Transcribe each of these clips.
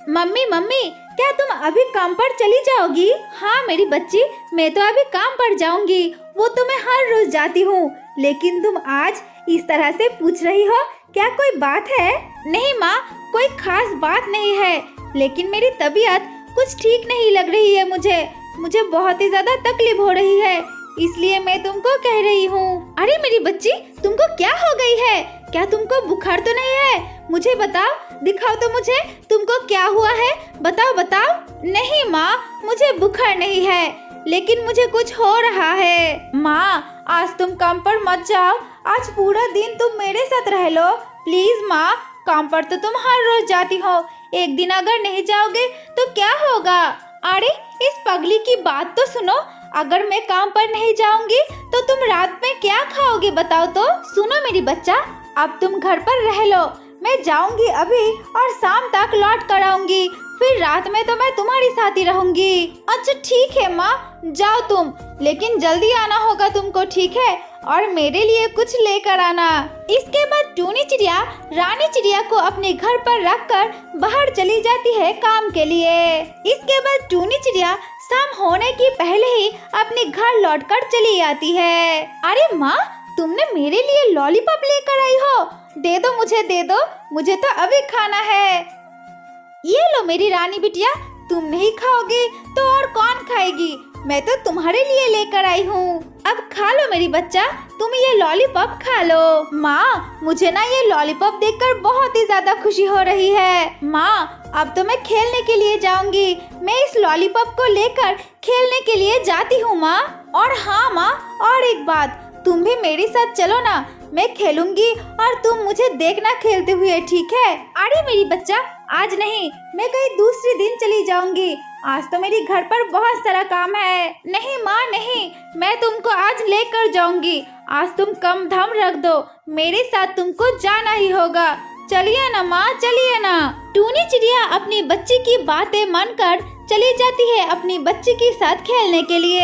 Mummy mummy, क्या तुम अभी काम पर चली जाओगी? हाँ मेरी बच्ची, मैं तो अभी काम पर जाऊंगी। वो तो मैं हर रोज जाती हूँ, लेकिन तुम आज इस तरह से पूछ रही हो, क्या कोई बात है? नहीं माँ, कोई खास बात नहीं है, लेकिन मेरी तबीयत कुछ ठीक नहीं लग रही है। मुझे बहुत ही ज्यादा तकलीफ हो रही है, इसलिए मैं तुमको कह रही हूँ। अरे मेरी बच्ची, तुमको क्या हो गई है? क्या तुमको बुखार तो नहीं है? मुझे बताओ, दिखाओ तो मुझे, तुमको क्या हुआ है? बताओ बताओ। नहीं माँ, मुझे बुखार नहीं है, लेकिन मुझे कुछ हो रहा है। माँ, आज तुम काम पर मत जाओ, आज पूरा दिन तुम मेरे साथ रह लो प्लीज। माँ, काम पर तो तुम हर रोज जाती हो, एक दिन अगर नहीं जाओगे तो क्या होगा? अरे इस पगली की बात तो सुनो, अगर मैं काम पर नहीं जाऊंगी तो तुम रात में क्या खाओगे बताओ तो? सुनो मेरी बच्चा, अब तुम घर पर रह लो, मैं जाऊंगी अभी और शाम तक लौट कर आऊंगी, फिर रात में तो मैं तुम्हारी साथ ही रहूंगी। अच्छा ठीक है माँ, जाओ तुम, लेकिन जल्दी आना होगा तुमको, ठीक है? और मेरे लिए कुछ लेकर आना। इसके बाद टूनी चिड़िया रानी चिड़िया को अपने घर पर रखकर बाहर चली जाती है काम के लिए। इसके बाद टूनी चिड़िया शाम होने की पहले ही अपने घर लौटकर चली आती है। अरे माँ, तुमने मेरे लिए लॉलीपॉप लेकर आई हो? दे दो मुझे, दे दो, मुझे तो अभी खाना है। ये लो मेरी रानी बिटिया, तुम नहीं खाओगी तो और कौन खाएगी? मैं तो तुम्हारे लिए लेकर आई हूँ, अब खा लो मेरी बच्चा, तुम ये लॉलीपॉप खा लो। माँ, मुझे ना ये लॉलीपॉप देखकर बहुत ही ज्यादा खुशी हो रही है। माँ, अब तो मैं खेलने के लिए जाऊंगी, मैं इस लॉलीपॉप को लेकर खेलने के लिए जाती हूँ माँ। और हाँ माँ, और एक बात, तुम भी मेरे साथ चलो ना, मैं खेलूंगी और तुम मुझे देखना खेलते हुए, ठीक है? अरे मेरी बच्चा, आज नहीं, मैं कहीं दूसरे दिन चली जाऊंगी, आज तो मेरे घर पर बहुत सारा काम है। नहीं माँ नहीं, मैं तुमको आज लेकर जाऊंगी, आज तुम कम दम रख दो, मेरे साथ तुमको जाना ही होगा। चलिए ना माँ, चलिए ना। टूनी चिड़िया अपनी बच्ची की बातें मानकर चली जाती है अपनी बच्ची के साथ खेलने के लिए।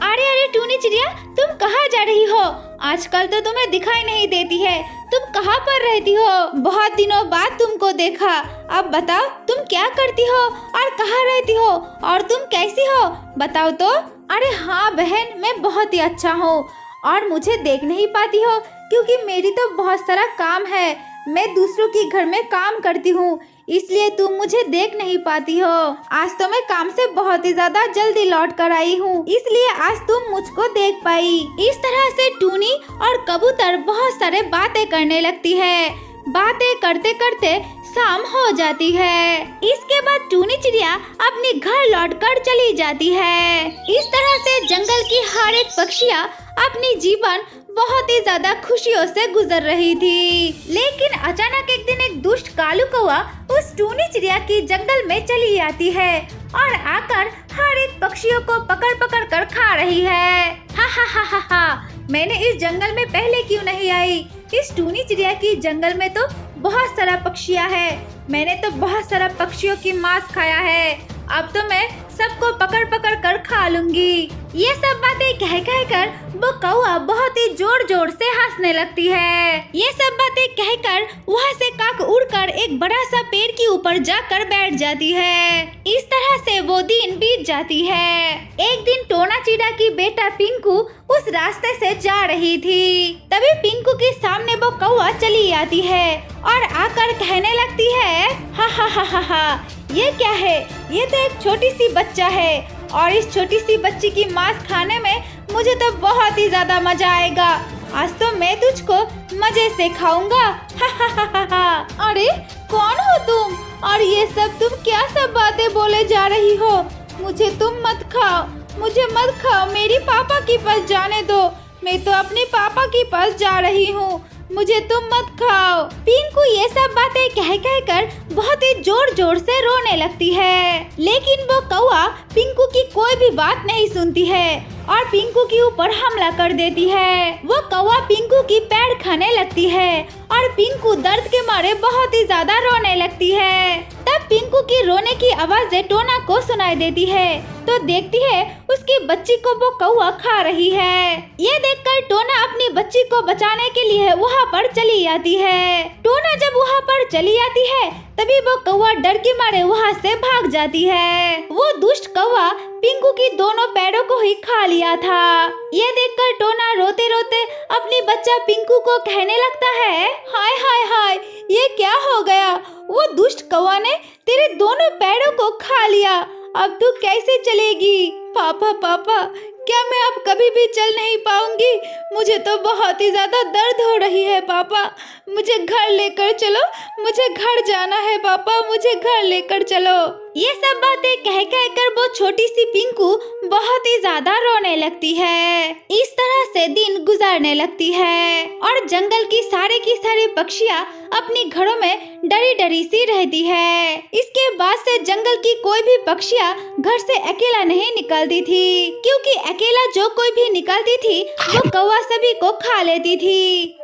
अरे अरे टूनी चिड़िया, तुम कहाँ जा रही हो? आजकल तो तुम्हें दिखाई नहीं देती है, तुम कहाँ पर रहती हो? बहुत दिनों बाद तुमको देखा, अब बताओ तुम क्या करती हो और कहाँ रहती हो और तुम कैसी हो, बताओ तो। अरे हाँ बहन, मैं बहुत ही अच्छा हूँ और मुझे देख नहीं पाती हो क्योंकि मेरी तो बहुत सारा काम है, मैं दूसरों के घर में काम करती हूँ, इसलिए तुम मुझे देख नहीं पाती हो। आज तो मैं काम से बहुत ही ज्यादा जल्दी लौट कर आई हूँ, इसलिए आज तुम मुझको देख पाई। इस तरह से टूनी और कबूतर बहुत सारे बातें करने लगती है, बातें करते करते शाम हो जाती है। इसके बाद टूनी चिड़िया अपने घर लौटकर चली जाती है। इस तरह से जंगल की हर एक पक्षियाँ अपनी जीवन बहुत ही ज्यादा खुशियों से गुजर रही थी। लेकिन अचानक एक दिन एक दुष्ट कालू कौवा उस टूनी चिड़िया की जंगल में चली आती है और आकर हर एक पक्षियों को पकड़ पकड़ कर खा रही है। हा हा हा हा हा, मैंने इस जंगल में पहले क्यों नहीं आई? इस टूनी चिड़िया की जंगल में तो बहुत सारा पक्षियाँ है, मैंने तो बहुत सारा पक्षियों की मांस खाया है, अब तो मैं सबको पकड़ पकड़ कर खा लूंगी। ये सब बातें कह कर वो कौवा बहुत ही जोर जोर से हंसने लगती है। ये सब बातें कहकर वहाँ से काक उड़कर एक बड़ा सा पेड़ के ऊपर जाकर बैठ जाती है। इस तरह से वो दिन बीत जाती है। एक दिन टोना चिड़ा की बेटा पिंकू उस रास्ते से जा रही थी, तभी पिंकू के सामने वो कौवा चली आती है और आकर कहने लगती है, हा हा हा हा हा, ये क्या है? ये तो एक छोटी सी बच्चा है और इस छोटी सी बच्ची की मांस खाने में मुझे तो बहुत ही ज्यादा मजा आएगा, आज तो मैं तुझको मजे से खाऊंगा। हा हा हा हा हा। अरे कौन हो तुम और ये सब तुम क्या सब बातें बोले जा रही हो? मुझे तुम मत खाओ, मुझे मत खाओ, मेरी पापा के पास जाने दो, मैं तो अपने पापा के पास जा रही हूँ, मुझे तुम मत खाओ। पिंकू ये सब बातें कह कर बहुत ही जोर जोर से रोने लगती है, लेकिन वो कौवा पिंकू की कोई भी बात नहीं सुनती है और पिंकू के ऊपर हमला कर देती है। वो कौवा पिंकू की पैर खाने लगती है और पिंकू दर्द के मारे बहुत ही ज्यादा रोने लगती है। तब पिंकू की रोने की आवाज़ें टोना को सुनाई देती है तो देखती है उसकी बच्ची को वो कौवा खा रही है। ये देखकर टोना अपनी बच्ची को बचाने के लिए वहाँ पर चली आती है। टोना जब वहाँ पर चली आती है तभी वो कौवा डर के मारे वहाँ से भाग जाती है। वो दुष्ट कौवा पिंकू की दोनों पैरों को ही खा लिया था। ये देखकर टोना रोते रोते अपनी बच्चा पिंकू को कहने लगता है, हाय हाय हाय, ये क्या हो गया? वो दुष्ट कौवा ने तेरे दोनों पैरों को खा लिया, अब तू कैसे चलेगी? पापा पापा, क्या मैं अब कभी भी चल नहीं पाऊंगी? मुझे तो बहुत ही ज्यादा दर्द हो रही है पापा, मुझे घर लेकर चलो, मुझे घर जाना है पापा, मुझे घर लेकर चलो। ये सब बातें कह कर वो छोटी सी पिंकू बहुत ही ज्यादा रोने लगती है। इस तरह से दिन गुजरने लगती है और जंगल की सारे पक्षियाँ अपनी घरों में डरी डरी सी रहती है। इसके बाद से जंगल की कोई भी पक्षियाँ घर से अकेला नहीं निकलती थी, क्योंकि अकेला जो कोई भी निकलती थी वो कौवा सभी को खा लेती थी।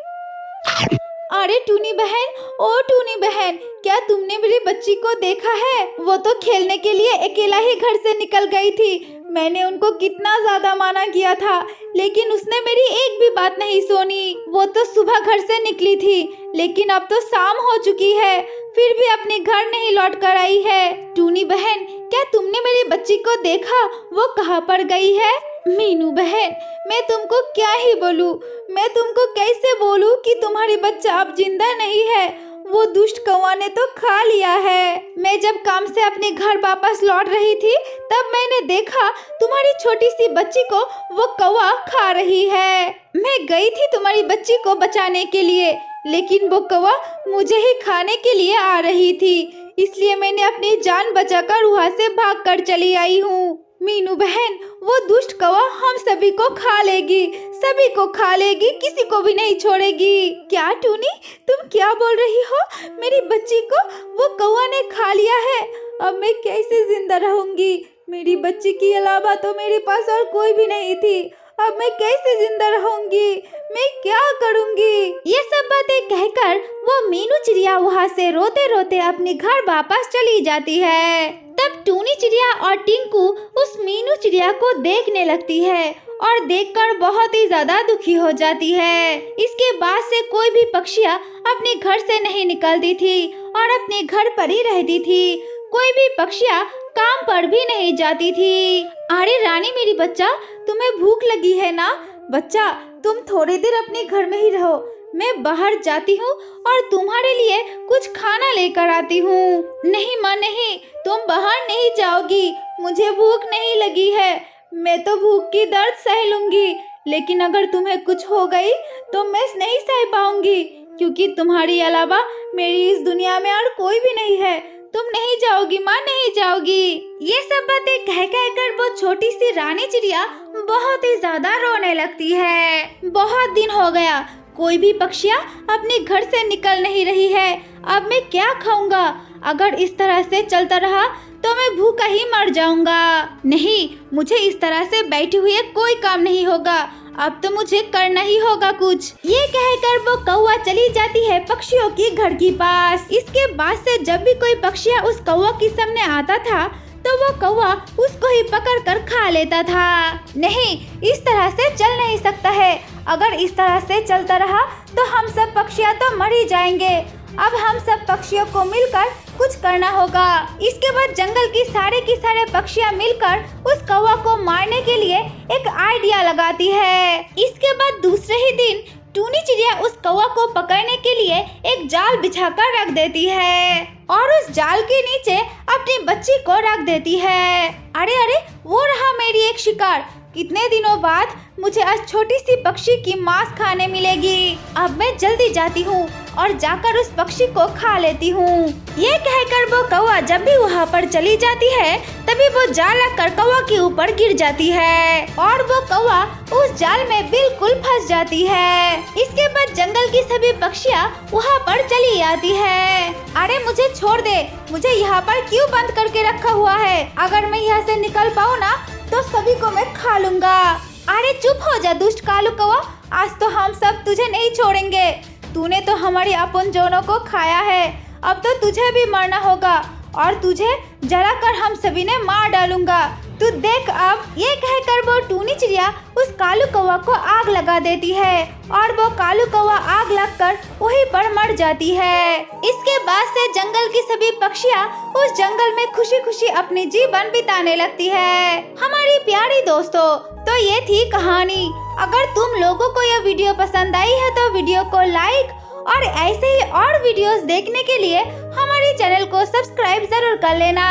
अरे टूनी बहन, ओ टूनी बहन, क्या तुमने मेरी बच्ची को देखा है? वो तो खेलने के लिए अकेला ही घर से निकल गई थी। मैंने उनको कितना ज्यादा माना किया था, लेकिन उसने मेरी एक भी बात नहीं सुनी। वो तो सुबह घर से निकली थी, लेकिन अब तो शाम हो चुकी है, फिर भी अपने घर नहीं लौट कर आई है। टूनी बहन, क्या तुमने मेरी बच्ची को देखा? वो कहाँ पर गई है? मीनू बहन, मैं तुमको क्या ही बोलूं, मैं तुमको कैसे बोलूं कि तुम्हारी बच्चा अब जिंदा नहीं है? वो दुष्ट कौवा ने तो खा लिया है। मैं जब काम से अपने घर वापस लौट रही थी तब मैंने देखा तुम्हारी छोटी सी बच्ची को वो कौवा खा रही है। मैं गई थी तुम्हारी बच्ची को बचाने के लिए, लेकिन वो कौवा मुझे ही खाने के लिए आ रही थी, इसलिए मैंने अपनी जान बचाकर वहाँ से भागकर चली आई हूँ। मीनू बहन, वो दुष्ट कौवा हम सभी को खा लेगी, सभी को खा लेगी, किसी को भी नहीं छोड़ेगी। क्या टूनी, तुम क्या बोल रही हो? मेरी बच्ची को वो कौवा ने खा लिया है, अब मैं कैसे जिंदा रहूंगी? मेरी बच्ची के अलावा तो मेरे पास और कोई भी नहीं थी, अब मैं कैसे जिंदा रहूंगी? मैं क्या करूंगी? ये सब बातें कहकर वो मीनू चिड़िया वहाँ से रोते रोते अपने घर वापस चली जाती है। तब टूनी चिड़िया और टिंकू उस मीनू चिड़िया को देखने लगती है और देखकर बहुत ही ज्यादा दुखी हो जाती है। इसके बाद से कोई भी पक्षियाँ अपने घर से नहीं निकलती थी और अपने घर पर ही रहती थी। कोई भी पक्षियाँ काम पर भी नहीं जाती थी। अरे रानी मेरी बच्चा, तुम्हें भूख लगी है ना? बच्चा, तुम थोड़ी देर अपने घर में ही रहो, मैं बाहर जाती हूँ और तुम्हारे लिए कुछ खाना लेकर आती हूँ। नहीं माँ नहीं, तुम बाहर नहीं जाओगी, मुझे भूख नहीं लगी है, मैं तो भूख की दर्द सह लूंगी, लेकिन अगर तुम्हें कुछ हो गई तो मैं नहीं सह पाऊंगी, क्योंकि तुम्हारे अलावा मेरी इस दुनिया में और कोई भी नहीं है। तुम नहीं जाओगी माँ, नहीं जाओगी। ये सब बातें कह कर वो छोटी सी रानी चिड़िया बहुत ही ज्यादा रोने लगती है। बहुत दिन हो गया, कोई भी पक्षियाँ अपने घर से निकल नहीं रही है, अब मैं क्या खाऊंगा? अगर इस तरह से चलता रहा तो मैं भूखा ही मर जाऊंगा। नहीं, मुझे इस तरह से बैठे हुए कोई काम नहीं होगा, अब तो मुझे करना ही होगा कुछ। ये कहकर वो कौवा चली जाती है पक्षियों के घर के पास। इसके बाद से जब भी कोई पक्षियाँ उस कौवा के सामने आता था तो वो कौवा उसको ही पकड़ कर खा लेता था। नहीं, इस तरह से चल नहीं सकता है, अगर इस तरह से चलता रहा तो हम सब पक्षियाँ तो मर ही जाएंगे। अब हम सब पक्षियों को मिलकर कुछ करना होगा। इसके बाद जंगल की सारे पक्षियाँ मिलकर उस कौवा को मारने के लिए एक आइडिया लगाती है। इसके बाद दूसरे ही दिन टूनी चिड़िया उस कौवा को पकड़ने के लिए एक जाल बिछाकर रख देती है और उस जाल के नीचे अपनी बच्ची को रख देती है। अरे अरे, वो रहा मेरी एक शिकार। कितने दिनों बाद मुझे आज छोटी सी पक्षी की मांस खाने मिलेगी। अब मैं जल्दी जाती हूँ और जाकर उस पक्षी को खा लेती हूँ। ये कहकर वो कौवा जब भी वहाँ पर चली जाती है तभी वो जाल आकर कौवा के ऊपर गिर जाती है और वो कौवा उस जाल में बिल्कुल फंस जाती है। इसके बाद जंगल की सभी पक्षियाँ वहाँ पर चली आती है। अरे मुझे छोड़ दे, मुझे यहाँ पर क्यों बंद करके रखा हुआ है? अगर मैं यहाँ से निकल पाऊँ ना तो सभी को मैं खा लूँगा। अरे चुप हो जा दुष्ट कालू कौवा, आज तो हम सब तुझे नहीं छोड़ेंगे। तूने तो हमारी अपन जोनों को खाया है, अब तो तुझे भी मरना होगा और तुझे जलाकर हम सभी ने मार डालूंगा। तू देख अब। ये कहकर वो टूनी चिड़िया उस कालू कौवा को आग लगा देती है और वो कालू कौवा आग लगकर वहीं पर मर जाती है। इसके बाद से जंगल की सभी पक्षियाँ उस जंगल में खुशी खुशी अपनी जीवन बिताने लगती है। हमारी प्यारी दोस्तों, तो ये थी कहानी। अगर तुम लोगों को यह वीडियो पसंद आई है तो वीडियो को लाइक और ऐसे ही और वीडियोस देखने के लिए हमारे चैनल को सब्सक्राइब जरूर कर लेना।